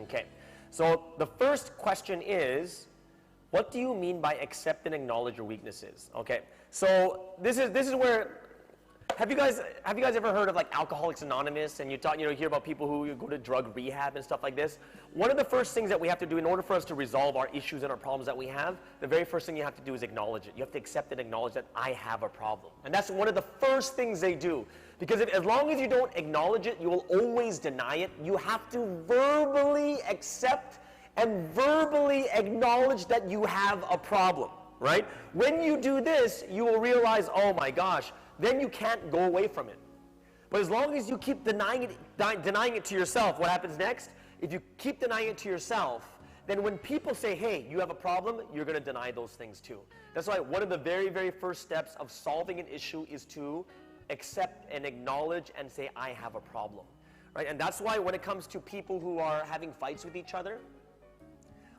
Okay, so the first question is, what do you mean by accept and acknowledge your weaknesses? Okay, so this is where, have you guys ever heard of like Alcoholics Anonymous, and you hear about people who go to drug rehab and stuff like this? One of the first things that we have to do in order for us to resolve our issues and our problems that we have, the very first thing you have to do is acknowledge it. You have to accept and acknowledge that I have a problem. And that's one of the first things they do. Because as long as you don't acknowledge it, you will always deny it. You have to verbally accept and verbally acknowledge that you have a problem, right? When you do this, you will realize, oh my gosh, then you can't go away from it. But as long as you keep denying it to yourself, what happens next? If you keep denying it to yourself, then when people say, hey, you have a problem, you're going to deny those things too. That's why one of the very, very first steps of solving an issue is to accept and acknowledge and say, I have a problem. Right? And that's why when it comes to people who are having fights with each other,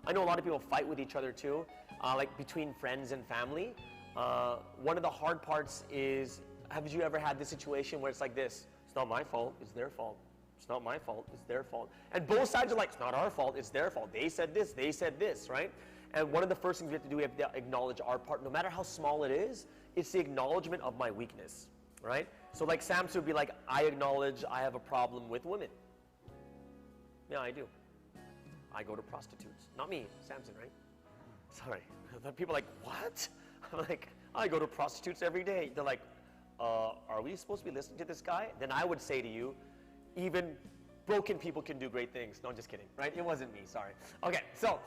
I know a lot of people fight with each other too, like between friends and family. One of the hard parts is, have you ever had this situation where it's like this? It's not my fault, it's their fault. It's not my fault, it's their fault. And both sides are like, it's not our fault, it's their fault. They said this, right? And one of the first things we have to do, we have to acknowledge our part. No matter how small it is, it's the acknowledgement of my weakness, right? So like Samson would be like, I acknowledge I have a problem with women. Yeah, I do. I go to prostitutes. Not me, Samson, right? Sorry. People are like, what? I'm like, I go to prostitutes every day. They're like, are we supposed to be listening to this guy? Then I would say to you, even broken people can do great things. No, I'm just kidding, right? It wasn't me, sorry. Okay, so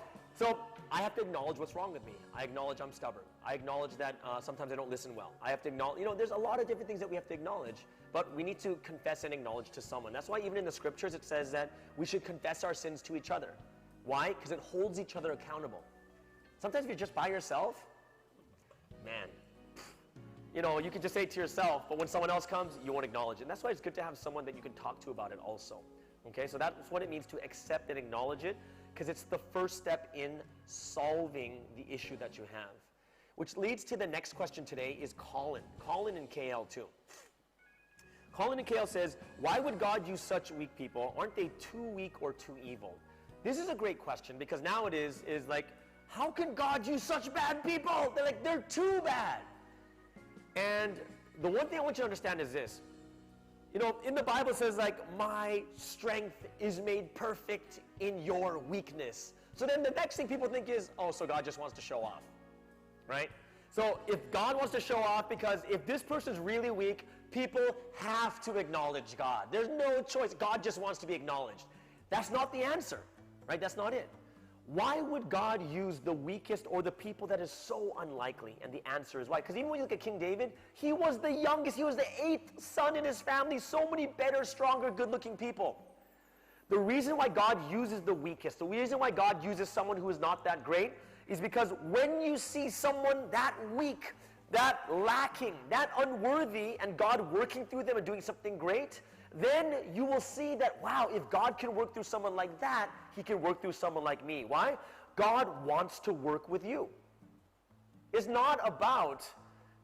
I have to acknowledge what's wrong with me. I acknowledge I'm stubborn. I acknowledge that sometimes I don't listen well. I have to acknowledge, there's a lot of different things that we have to acknowledge, but we need to confess and acknowledge to someone. That's why even in the scriptures it says that we should confess our sins to each other. Why? Because it holds each other accountable. Sometimes if you're just by yourself, man, you can just say it to yourself, but when someone else comes, you won't acknowledge it. And that's why it's good to have someone that you can talk to about it also. Okay, so that's what it means to accept and acknowledge it, because it's the first step in solving the issue that you have. Which leads to the next question today is Colin. Colin in KL too. Colin in KL says, why would God use such weak people? Aren't they too weak or too evil? This is a great question, because now it is like, how can God use such bad people? They're too bad. And the one thing I want you to understand is this. In the Bible it says my strength is made perfect in your weakness. So then the next thing people think is, oh, so God just wants to show off, right? So if God wants to show off, because if this person's really weak, people have to acknowledge God. There's no choice. God just wants to be acknowledged. That's not the answer, right? That's not it. Why would God use the weakest or the people that is so unlikely? And the answer is why. Because even when you look at King David, he was the youngest. He was the 8th son in his family. So many better, stronger, good-looking people. The reason why God uses the weakest, the reason why God uses someone who is not that great, is because when you see someone that weak, that lacking, that unworthy, and God working through them and doing something great, then you will see that, wow, if God can work through someone like that, he can work through someone like me. Why? God wants to work with you. It's not about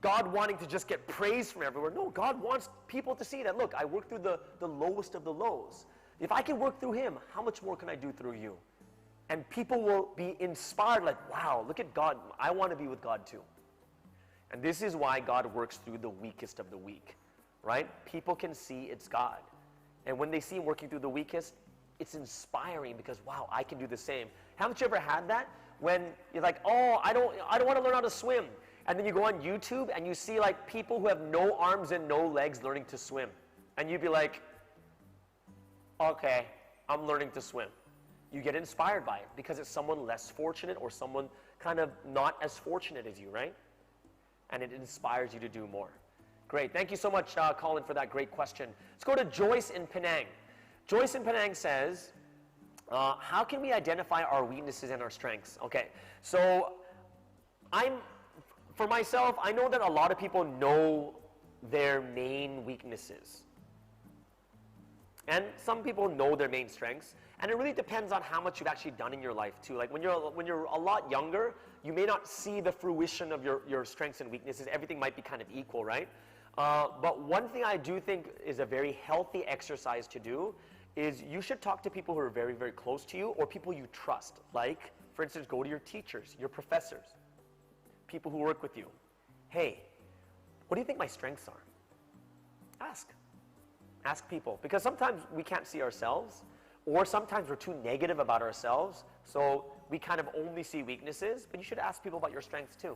God wanting to just get praise from everywhere. No, God wants people to see that, look, I work through the lowest of the lows. If I can work through him, how much more can I do through you? And people will be inspired, like, wow, look at God. I want to be with God too. And this is why God works through the weakest of the weak. Right? People can see it's God. And when they see him working through the weakest, it's inspiring because, wow, I can do the same. Haven't you ever had that? When you're like, oh, I don't want to learn how to swim. And then you go on YouTube and you see like people who have no arms and no legs learning to swim. And you'd be like, okay, I'm learning to swim. You get inspired by it because it's someone less fortunate or someone kind of not as fortunate as you, right? And it inspires you to do more. Great. Thank you so much, Colin, for that great question. Let's go to Joyce in Penang. Joyce in Penang says, how can we identify our weaknesses and our strengths? Okay, so for myself, I know that a lot of people know their main weaknesses. And some people know their main strengths. And it really depends on how much you've actually done in your life too. Like when you're a lot younger, you may not see the fruition of your strengths and weaknesses. Everything might be kind of equal, right? But one thing I do think is a very healthy exercise to do is you should talk to people who are very, very close to you or people you trust. Like, for instance, go to your teachers, your professors, people who work with you. Hey, what do you think my strengths are? Ask. Ask people. Because sometimes we can't see ourselves, or sometimes we're too negative about ourselves, so we kind of only see weaknesses, but you should ask people about your strengths too.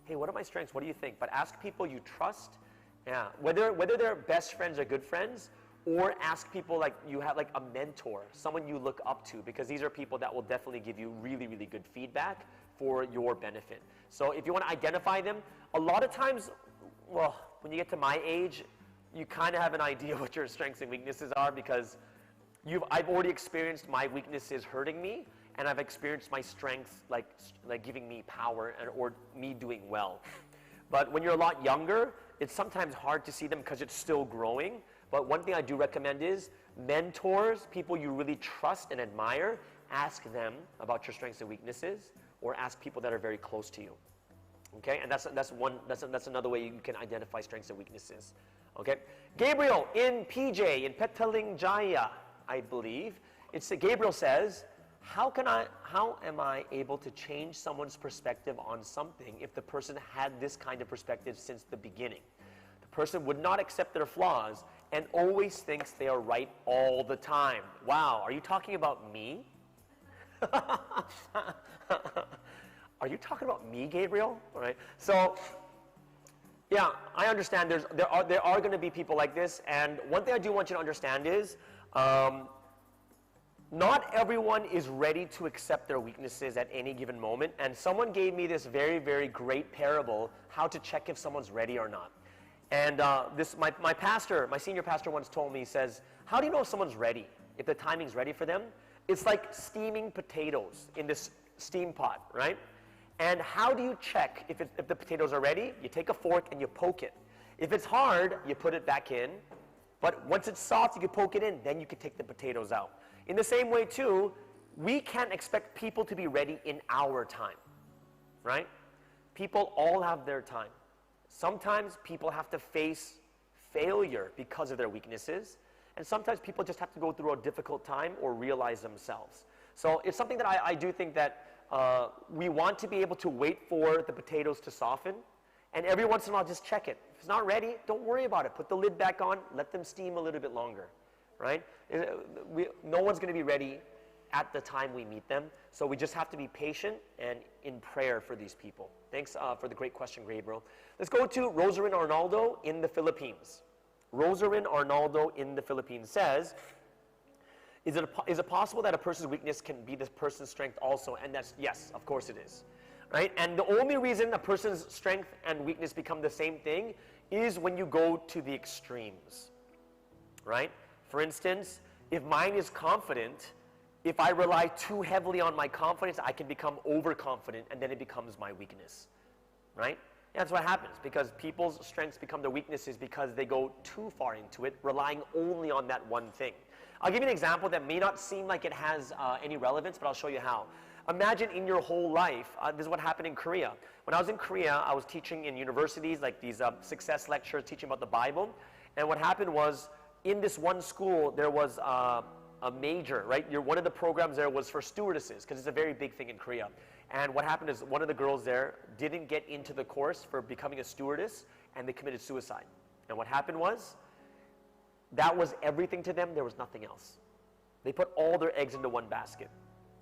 Hey, what are my strengths? What do you think? But ask people you trust. Yeah, whether they're best friends or good friends, or ask people like you have like a mentor, someone you look up to, because these are people that will definitely give you really, really good feedback for your benefit. So if you want to identify them, a lot of times, well, when you get to my age, you kind of have an idea what your strengths and weaknesses are, because I've already experienced my weaknesses hurting me, and I've experienced my strengths like giving me power or me doing well. But when you're a lot younger, it's sometimes hard to see them because it's still growing. But one thing I do recommend is mentors, people you really trust and admire, ask them about your strengths and weaknesses, or ask people that are very close to you. Okay, and that's another way you can identify strengths and weaknesses. Okay, Gabriel in PJ in Petalinjaya, I believe. Gabriel says, how am I able to change someone's perspective on something if the person had this kind of perspective since the beginning? The person would not accept their flaws and always thinks they are right all the time. Wow, are you talking about me? Are you talking about me, Gabriel? All right. So, yeah, I understand there are going to be people like this, and one thing I do want you to understand is not everyone is ready to accept their weaknesses at any given moment, and someone gave me this very, very great parable, how to check if someone's ready or not. And my senior pastor once told me, he says, how do you know if someone's ready, if the timing's ready for them? It's like steaming potatoes in this steam pot, right? And how do you check if the potatoes are ready? You take a fork and you poke it. If it's hard, you put it back in. But once it's soft, you can poke it in, then you can take the potatoes out. In the same way too, we can't expect people to be ready in our time, right? People all have their time. Sometimes people have to face failure because of their weaknesses, and sometimes people just have to go through a difficult time or realize themselves. So it's something that I do think that we want to be able to wait for the potatoes to soften, and every once in a while just check it. If it's not ready, don't worry about it. Put the lid back on, let them steam a little bit longer, right? No one's going to be ready at the time we meet them, so we just have to be patient and in prayer for these people. Thanks for the great question, Gabriel. Let's go to Rosarin Arnaldo in the Philippines. Rosarin Arnaldo in the Philippines says, is it possible that a person's weakness can be this person's strength also? And that's, yes, of course it is. Right? And the only reason a person's strength and weakness become the same thing is when you go to the extremes. Right? For instance, if mine is confident, if I rely too heavily on my confidence, I can become overconfident, and then it becomes my weakness. Right? That's what happens, because people's strengths become their weaknesses because they go too far into it, relying only on that one thing. I'll give you an example that may not seem like it has any relevance, but I'll show you how. Imagine in your whole life, this is what happened in Korea. When I was in Korea, I was teaching in universities, like these success lectures, teaching about the Bible. And what happened was, in this one school, there was a major, right? One of the programs there was for stewardesses, because it's a very big thing in Korea. And what happened is one of the girls there didn't get into the course for becoming a stewardess, and they committed suicide. And what happened was, that was everything to them. There was nothing else. They put all their eggs into one basket.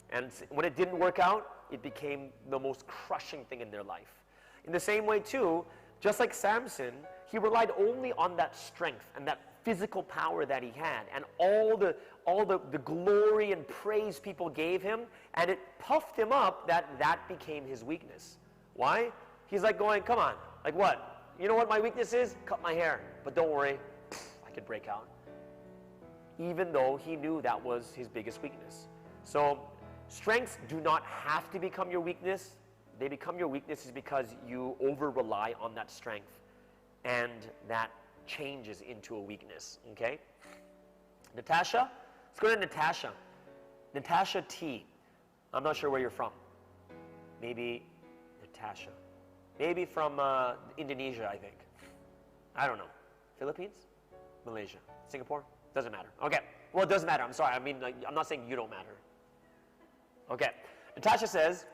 And when it didn't work out, it became the most crushing thing in their life. In the same way too, just like Samson, he relied only on that strength and that physical power that he had, and all the glory and praise people gave him, and it puffed him up that became his weakness. Why? He's like going, come on, like what? You know what my weakness is? Cut my hair. But don't worry, I could break out. Even though he knew that was his biggest weakness. So strengths do not have to become your weakness. They become your weaknesses because you over-rely on that strength, and that changes into a weakness, okay? Natasha? Let's go to Natasha. Natasha T. I'm not sure where you're from. Maybe Natasha. Maybe from Indonesia, I think. I don't know. Philippines? Malaysia? Singapore? Doesn't matter. Okay. Well, it does matter. I'm sorry. I mean, like, I'm not saying you don't matter. Okay. Natasha says,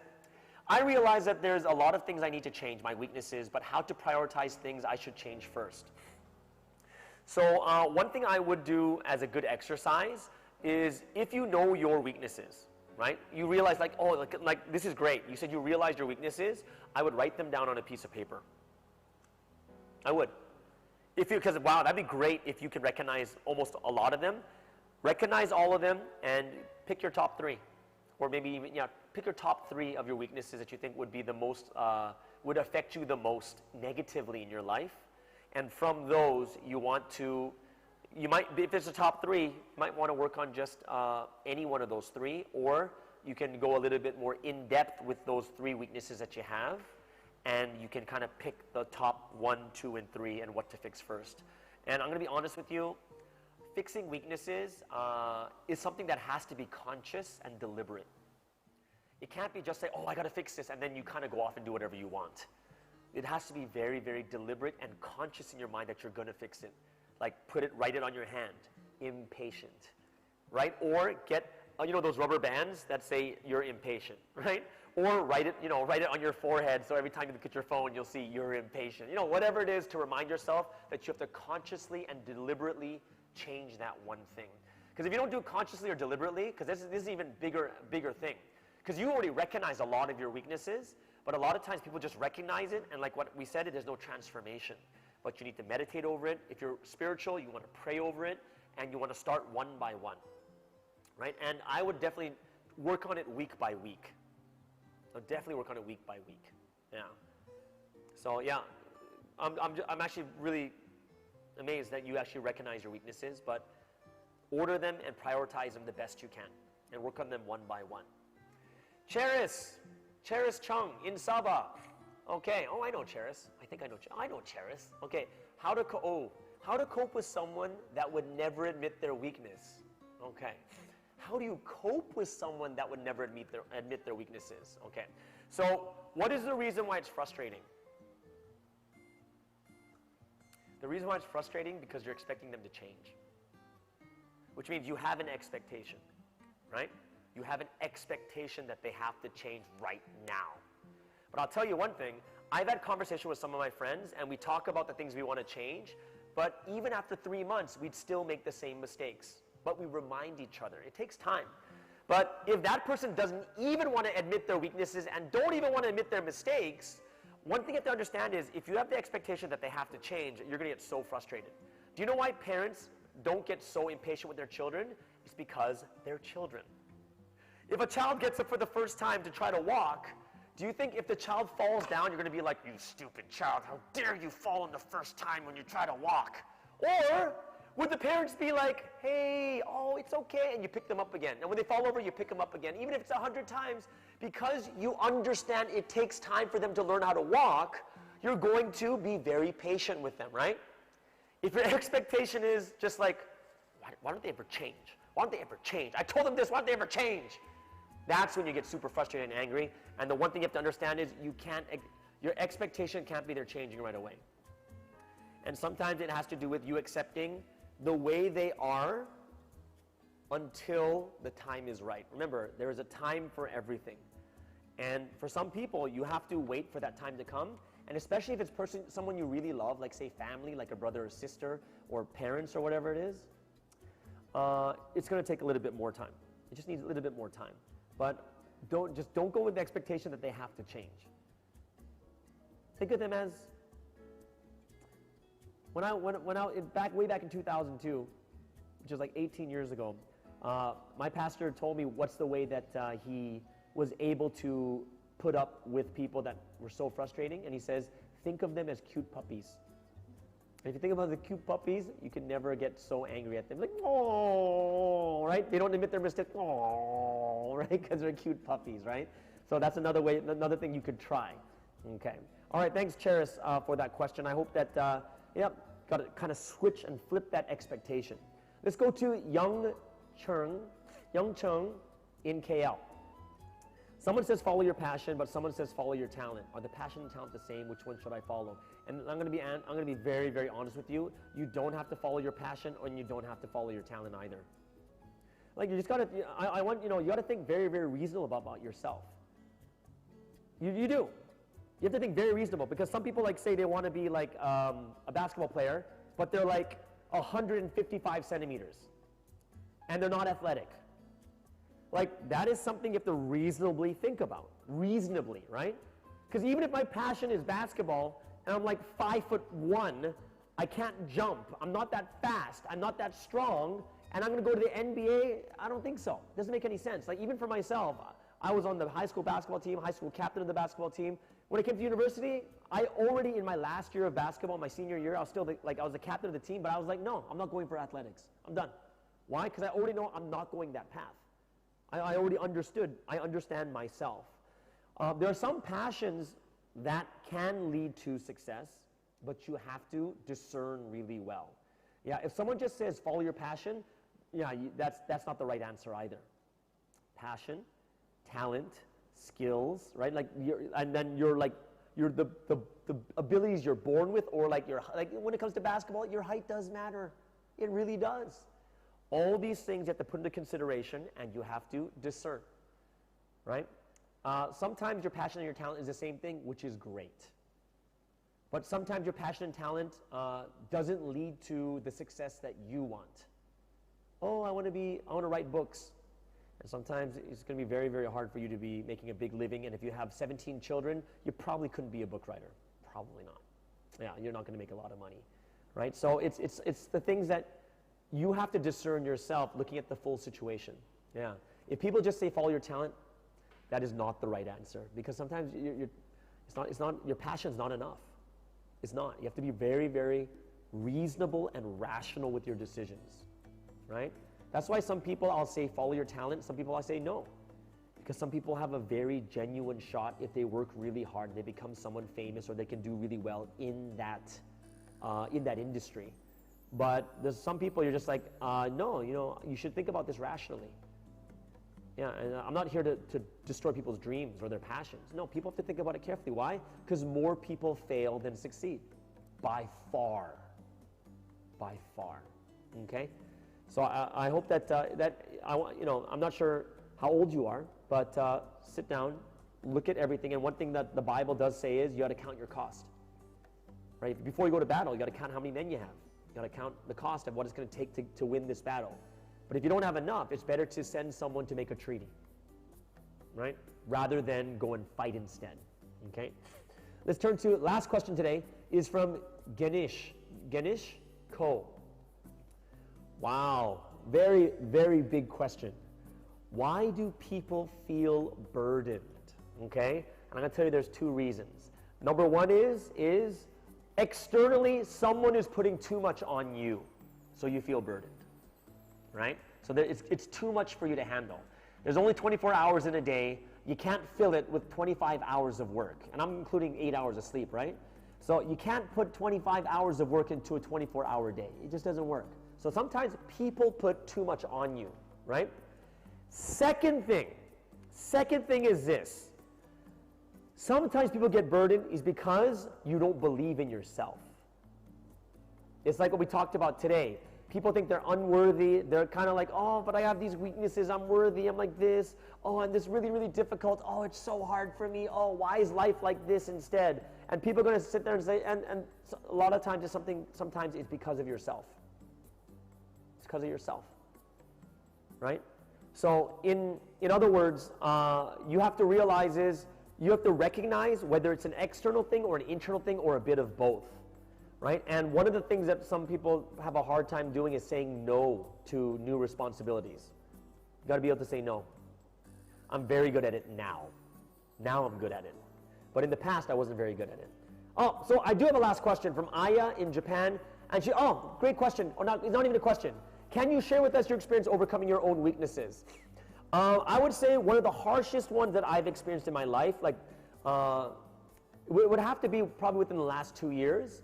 I realize that there's a lot of things I need to change, my weaknesses, but how to prioritize things I should change first. So one thing I would do as a good exercise is if you know your weaknesses, right? You realize like, oh, like this is great. You said you realized your weaknesses. I would write them down on a piece of paper. I would. Because wow, that'd be great if you could recognize almost a lot of them. Recognize all of them and pick your top 3. Or maybe even, pick your top 3 of your weaknesses that you think would be the most, would affect you the most negatively in your life. And from those, you might, if it's a top 3, you might want to work on just any one of those 3, or you can go a little bit more in depth with those 3 weaknesses that you have, and you can kind of pick the top 1, 2, and 3 and what to fix first. And I'm going to be honest with you, fixing weaknesses is something that has to be conscious and deliberate. It can't be just say, oh, I got to fix this, and then you kind of go off and do whatever you want. It has to be very, very deliberate and conscious in your mind that you're going to fix it. Like write it on your hand, impatient, right? Or get, those rubber bands that say you're impatient, right? Or write it on your forehead so every time you look at your phone, you'll see you're impatient. Whatever it is to remind yourself that you have to consciously and deliberately change that one thing. Because if you don't do it consciously or deliberately, because this is even bigger thing. Because you already recognize a lot of your weaknesses, but a lot of times people just recognize it, and like what we said, there's no transformation. But you need to meditate over it. If you're spiritual, you want to pray over it, and you want to start one by one, right? And I would definitely work on it week by week. I'll definitely work on it week by week. Yeah. So yeah, I'm actually really amazed that you actually recognize your weaknesses, but order them and prioritize them the best you can, and work on them one by one. Cheris Chung in Sabah. Okay. Oh, I know Cheris. I know Cheris. Okay. How to cope with someone that would never admit their weakness. Okay. How do you cope with someone that would never admit their weaknesses? Okay. So, what is the reason why it's frustrating? The reason why it's frustrating because you're expecting them to change. Which means you have an expectation, right? You have an expectation that they have to change right now. But I'll tell you one thing, I've had conversation with some of my friends and we talk about the things we want to change, but even after 3 months, we'd still make the same mistakes. But we remind each other. It takes time. But if that person doesn't even want to admit their weaknesses and don't even want to admit their mistakes, one thing you have to understand is if you have the expectation that they have to change, you're going to get so frustrated. Do you know why parents don't get so impatient with their children? It's because they're children. If a child gets up for the first time to try to walk, do you think if the child falls down, you're going to be like, you stupid child, how dare you fall in the first time when you try to walk? Or would the parents be like, hey, oh, it's okay, and you pick them up again. And when they fall over, you pick them up again, even if it's 100 times, because you understand it takes time for them to learn how to walk, you're going to be very patient with them, right? If your expectation is just like, why don't they ever change? Why don't they ever change? I told them this, why don't they ever change? That's when you get super frustrated and angry. And the one thing you have to understand is your expectation can't be they're changing right away. And sometimes it has to do with you accepting the way they are until the time is right. Remember, there is a time for everything. And for some people, you have to wait for that time to come. And especially if it's someone you really love, like say family, like a brother or sister, or parents or whatever it is, it's going to take a little bit more time. It just needs a little bit more time. But don't go with the expectation that they have to change. Think of them as way back in 2002, which is like 18 years ago. My pastor told me what's the way that he was able to put up with people that were so frustrating, and he says, think of them as cute puppies. And if you think about the cute puppies, you can never get so angry at them. Like, oh, right? They don't admit their mistakes. Oh, right? Because they're cute puppies, right? So that's another thing you could try. Okay. All right. Thanks, Cheris, for that question. I hope that, got to kind of switch and flip that expectation. Let's go to Young Chung in KL. Someone says follow your passion, but someone says follow your talent. Are the passion and talent the same? Which one should I follow? And I'm going to be very, very honest with you. You don't have to follow your passion, and you don't have to follow your talent either. Like you just gotta, I want, you gotta think very, very reasonable about yourself. You do. You have to think very reasonable, because some people like say they want to be like a basketball player, but they're like 155 centimeters, and they're not athletic. Like that is something you have to reasonably think about. Reasonably, right? Because even if my passion is basketball, and I'm like 5'1", I can't jump, I'm not that fast, I'm not that strong, and I'm going to go to the NBA, I don't think so. It doesn't make any sense. Like even for myself, I was on the high school basketball team, high school captain of the basketball team. When I came to university, I already, in my last year of basketball, my senior year, I was still I was the captain of the team, but I was like, no, I'm not going for athletics. I'm done. Why? Because I already know I'm not going that path. I already understood. I understand myself. There are some passions that can lead to success, but you have to discern really well. Yeah, if someone just says follow your passion, yeah, that's not the right answer either. Passion, talent, skills, right? Like and then the abilities you're born with, or like when it comes to basketball, your height does matter. It really does. All these things you have to put into consideration, and you have to discern, right? Sometimes your passion and your talent is the same thing, which is great. But sometimes your passion and talent doesn't lead to the success that you want. Oh, I want to write books. And sometimes it's going to be very, very hard for you to be making a big living. And if you have 17 children, you probably couldn't be a book writer. Probably not. Yeah, you're not going to make a lot of money, right? So it's the things that you have to discern yourself, looking at the full situation. Yeah. If people just say follow your talent, that is not the right answer, because sometimes your passion's not enough. It's not. You have to be very, very reasonable and rational with your decisions, right? That's why some people I'll say follow your talent, some people I say no. Because some people have a very genuine shot if they work really hard, they become someone famous, or they can do really well in that industry. But there's some people you're just like, no, you should think about this rationally. Yeah, and I'm not here to destroy people's dreams or their passions. No, people have to think about it carefully. Why? Because more people fail than succeed. By far. By far. Okay? So I hope that, I'm not sure how old you are, but sit down, look at everything. And one thing that the Bible does say is you got to count your cost. Right? Before you go to battle, you got to count how many men you have. You got to count the cost of what it's going to take to win this battle. But if you don't have enough, it's better to send someone to make a treaty, right? Rather than go and fight instead, okay? Let's turn to, last question today is from Ganesh Ko. Wow, very, very big question. Why do people feel burdened, okay? And I'm going to tell you there's two reasons. Number one is externally someone is putting too much on you, so you feel burdened. Right? So it's too much for you to handle. There's only 24 hours in a day. You can't fill it with 25 hours of work. And I'm including 8 hours of sleep, right? So you can't put 25 hours of work into a 24-hour day. It just doesn't work. So sometimes people put too much on you, right? Second thing is this. Sometimes people get burdened is because you don't believe in yourself. It's like what we talked about today. People think they're unworthy. They're kind of like, oh, but I have these weaknesses. I'm worthy. I'm like this. Oh, and this really, really difficult. Oh, it's so hard for me. Oh, why is life like this instead? And people are going to sit there and say, and a lot of times sometimes it's because of yourself. It's because of yourself, right? So in other words, you have to realize you have to recognize whether it's an external thing or an internal thing or a bit of both. Right? And one of the things that some people have a hard time doing is saying no to new responsibilities. You got to be able to say no. I'm very good at it now. Now I'm good at it. But in the past, I wasn't very good at it. Oh, so I do have a last question from Aya in Japan. And great question. Or not, it's not even a question. Can you share with us your experience overcoming your own weaknesses? I would say one of the harshest ones that I've experienced in my life, it would have to be probably within the last 2 years.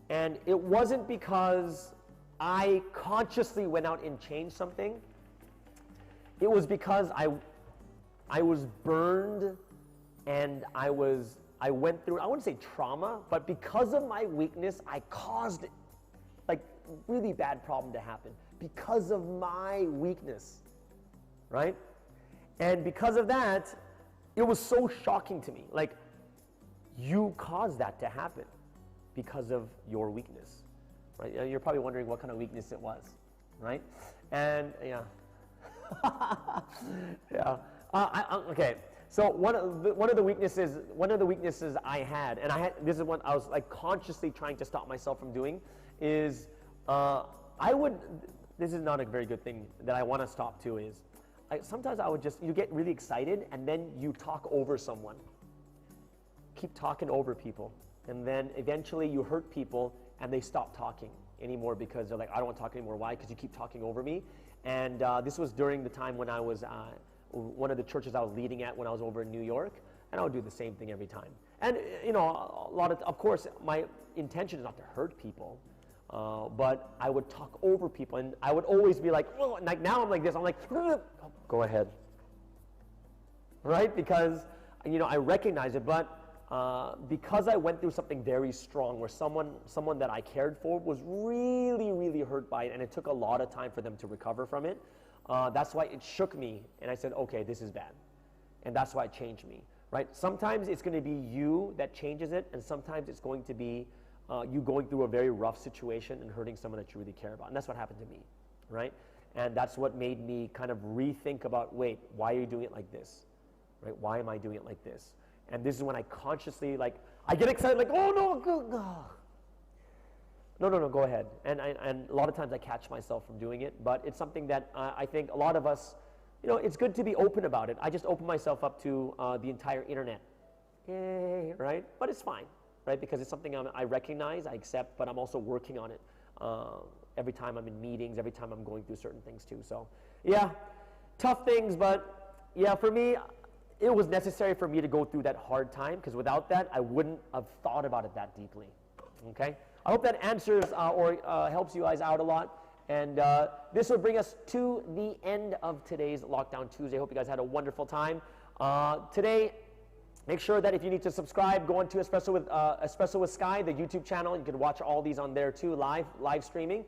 And it wasn't because I consciously went out and changed something. It was because I was burned, and I went through, I wouldn't say trauma, but because of my weakness, I caused like really bad problem to happen because of my weakness. right? And because of that, it was so shocking to me. Like, you caused that to happen because of your weakness, right? You're probably wondering what kind of weakness it was, right? And yeah, yeah. Okay. So one of the weaknesses I had, and this is what I was like consciously trying to stop myself from doing, is this is not a very good thing that I want to stop too. Is sometimes you get really excited and then you talk over someone. Keep talking over people, and then eventually you hurt people and they stop talking anymore because they're like, I don't want to talk anymore. Why? Because you keep talking over me. And this was during the time when I was one of the churches I was leading at when I was over in New York, and I would do the same thing every time. And of course, my intention is not to hurt people, but I would talk over people, and I would always be like, oh, like now I'm like this. I'm like, go ahead, right? Because I recognize it, but because I went through something very strong where someone that I cared for was really, really hurt by it, and it took a lot of time for them to recover from it. That's why it shook me, and I said, okay, this is bad. And that's why it changed me, right? Sometimes it's going to be you that changes it, and sometimes it's going to be you going through a very rough situation and hurting someone that you really care about. And that's what happened to me, right? And that's what made me kind of rethink about, wait, why are you doing it like this? Right? Why am I doing it like this? And this is when I consciously, I get excited, like, oh, no, no, go ahead. And a lot of times I catch myself from doing it, but it's something that I think a lot of us, it's good to be open about it. I just open myself up to the entire internet. Yay, right? But it's fine, right? Because it's something I recognize, I accept, but I'm also working on it every time I'm in meetings, every time I'm going through certain things too. So, yeah, tough things, but yeah, for me, it was necessary for me to go through that hard time, because without that, I wouldn't have thought about it that deeply, okay? I hope that answers or helps you guys out a lot. And this will bring us to the end of today's Lockdown Tuesday. I hope you guys had a wonderful time. Today, make sure that if you need to subscribe, go on to Espresso with Sky, the YouTube channel. You can watch all these on there too, live streaming.